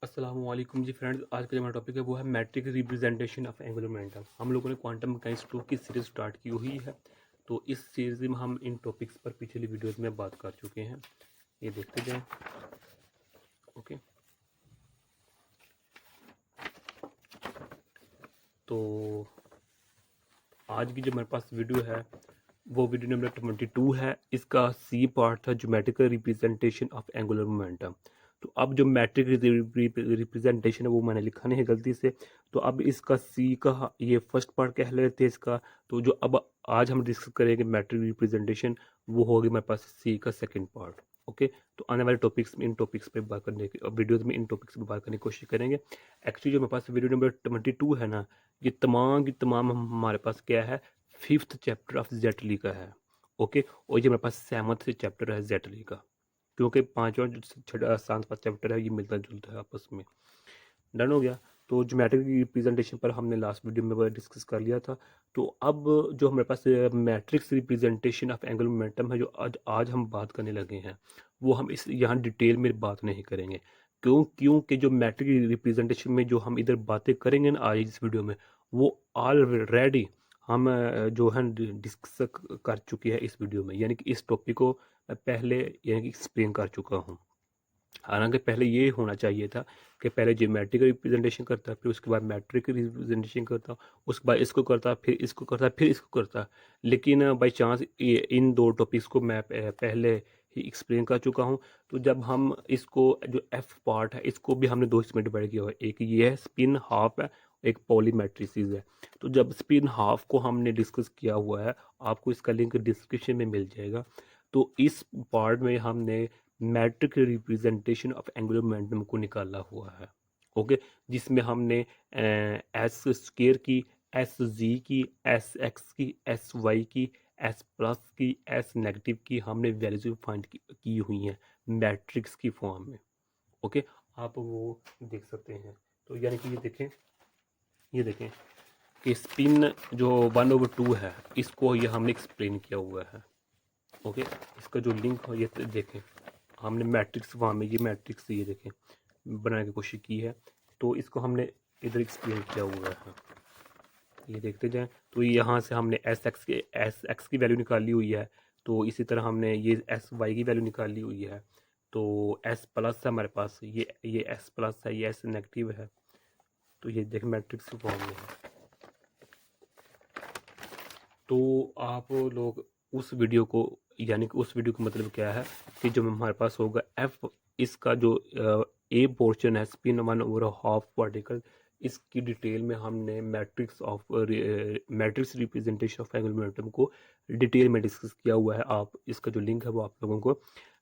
अस्सलामुअलैकुम जी फ्रेंड्स। आज का जो हमारा टॉपिक है वो है matrix representation of angular momentum. हम लोगों ने क्वांटम मैकेनिक्स 2 की सीरीज स्टार्ट की हुई है। तो इस सीरीज में हम इन टॉपिक्स पर पिछली वीडियोस में बात कर चुके हैं। ये देखते जाएं। ओके, तो आज की जो हमारे पास वीडियो है वो वीडियो नंबर 22 है। इसका सी पार्ट था geometrical representation of angular momentum. तो अब जो मैट्रिक रिप्रेजेंटेशन है वो मैंने लिखा नहीं है गलती से, तो अब इसका सी का ये फर्स्ट पार्ट कह लेते हैं इसका। तो जो अब आज हम डिस्कस करेंगे मैट्रिक रिप्रेजेंटेशन, वो होगी हमारे पास सी का सेकंड पार्ट। ओके, तो आने वाले टॉपिक्स में इन टॉपिक्स पे बात करने की, वीडियोज में इन टॉपिक्स पे बात करने की कोशिश करेंगे। एक्चुअली जो मेरे पास वीडियो नंबर 22 है ना, ये तमाम की तमाम हमारे पास क्या है, फिफ्थ चैप्टर ऑफ जेटली का है। ओके, और ये मेरे पास सेवंथ चैप्टर है जेटली का, क्योंकि पांचवा जो छठा सातवां चैप्टर है ये मिलता जुलता है आपस में। डन हो गया। तो ज्योमेट्रिक रिप्रेजेंटेशन पर हमने लास्ट वीडियो में डिस्कस कर लिया था। तो अब जो हमारे पास matrix representation of angular momentum है जो आज हम बात करने लगे हैं, वो हम इस यहाँ डिटेल में बात नहीं करेंगे। क्योंकि जो मैट्रिक रिप्रेजेंटेशन में जो हम इधर बातें करेंगे ना आज इस वीडियो में, वो ऑलरेडी हम जो है डिस्कस कर चुके हैं इस वीडियो में, यानी कि इस टॉपिक को पहले यानी कि एक्सप्लेन कर चुका हूँ। हालांकि पहले ये होना चाहिए था कि पहले ज्योमेट्रिक रिप्रेजेंटेशन करता, फिर उसके बाद मैट्रिक रिप्रेजेंटेशन करता, उसके बाद इसको करता, फिर इसको करता, फिर इसको करता। लेकिन बाई चांस इन दो टॉपिक्स को मैं पहले ही एक्सप्लेन कर चुका हूँ। तो जब हम इसको जो एफ पार्ट है इसको भी हमने दो हिस्से में डिवाइड किया हुआ है, एक ये है स्पिन हाफ है, एक पॉलीमेट्रिसिस है। तो जब स्पिन हाफ को हमने डिस्कस किया हुआ है, आपको इसका लिंक डिस्क्रिप्शन में मिल जाएगा। तो इस पार्ट में हमने matrix representation of angular momentum को निकाला हुआ है। ओके, जिसमें हमने एस स्केयर की, एस जी की, एस एक्स की, एस वाई की, एस प्लस की, एस नेगेटिव की हमने वैल्यूज फाइंड की हुई हैं मैट्रिक्स की फॉर्म में। ओके, आप वो देख सकते हैं। तो यानी कि ये देखें कि स्पिन जो 1/2 है इसको ये हमने एक्सप्लेन किया हुआ है। ओके, इसका जो लिंक है ये देखें, हमने मैट्रिक्स वहाँ में ये मैट्रिक्स ये देखें बनाने की कोशिश की है। तो इसको हमने इधर एक्सप्लेन किया हुआ है, ये देखते जाएं। तो यहाँ से हमने एस एक्स की वैल्यू निकाली हुई है। तो इसी तरह हमने ये एस वाई की वैल्यू निकाली हुई है। तो एस प्लस है हमारे पास, ये एस प्लस है, ये एस नेगेटिव है। तो ये देख मैट्रिक्स फॉर्म में है। तो आप लोग उस वीडियो को, यानी कि उस वीडियो का मतलब क्या है कि जो हमारे पास होगा एफ, इसका जो ए पोर्शन है स्पिन 1/2 पार्टिकल, इसकी डिटेल में हमने matrix representation of angular momentum को डिटेल में डिस्कस किया हुआ है। आप इसका जो लिंक है वो आप लोगों को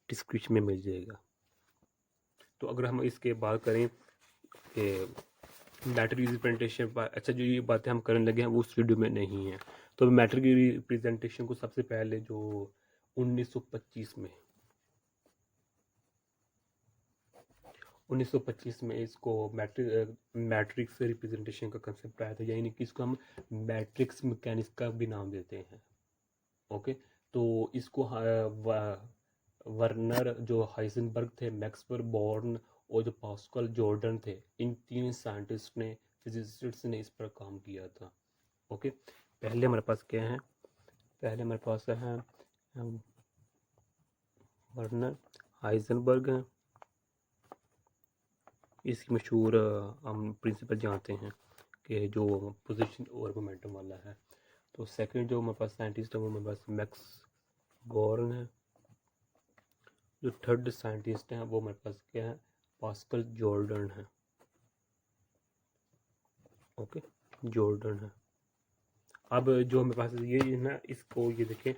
डिस्क्रिप्शन में मिल जाएगा। तो अगर हम इसके बात करें कि मैट्रिक रिप्रेजेंटेशन पर, अच्छा जो ये बातें हम करने लगे हैं वो उस वीडियो में नहीं है। तो मैट्रिक रिप्रेजेंटेशन को सबसे पहले जो 1925 में 1925 में इसको मैट्रिक्स रिप्रेजेंटेशन का कंसेप्ट आया था, यानी कि इसको हम मैट्रिक्स मैकेनिक्स का भी नाम देते हैं। ओके, तो इसको वर्नर जो हाइजेनबर्ग थे, मैक्सवेल बोर्न और जो पास्कल जॉर्डन थे, इन तीन साइंटिस्ट ने, फिजिसिस्ट ने इस पर काम किया था। ओके, पहले हमारे पास क्या है, पहले हमारे पास है वर्नर हाइजेनबर्ग है। इसकी मशहूर हम प्रिंसिपल जानते हैं कि जो पोजीशन और मोमेंटम वाला है। तो सेकंड जो हमारे पास साइंटिस्ट है वो हमारे पास मैक्स बोर्न है। जो थर्ड साइंटिस्ट हैं वो हमारे पास क्या है, पास्कल जॉर्डन है। ओके, जॉर्डन है। अब जो हमारे पास ये है ना, इसको ये देखें,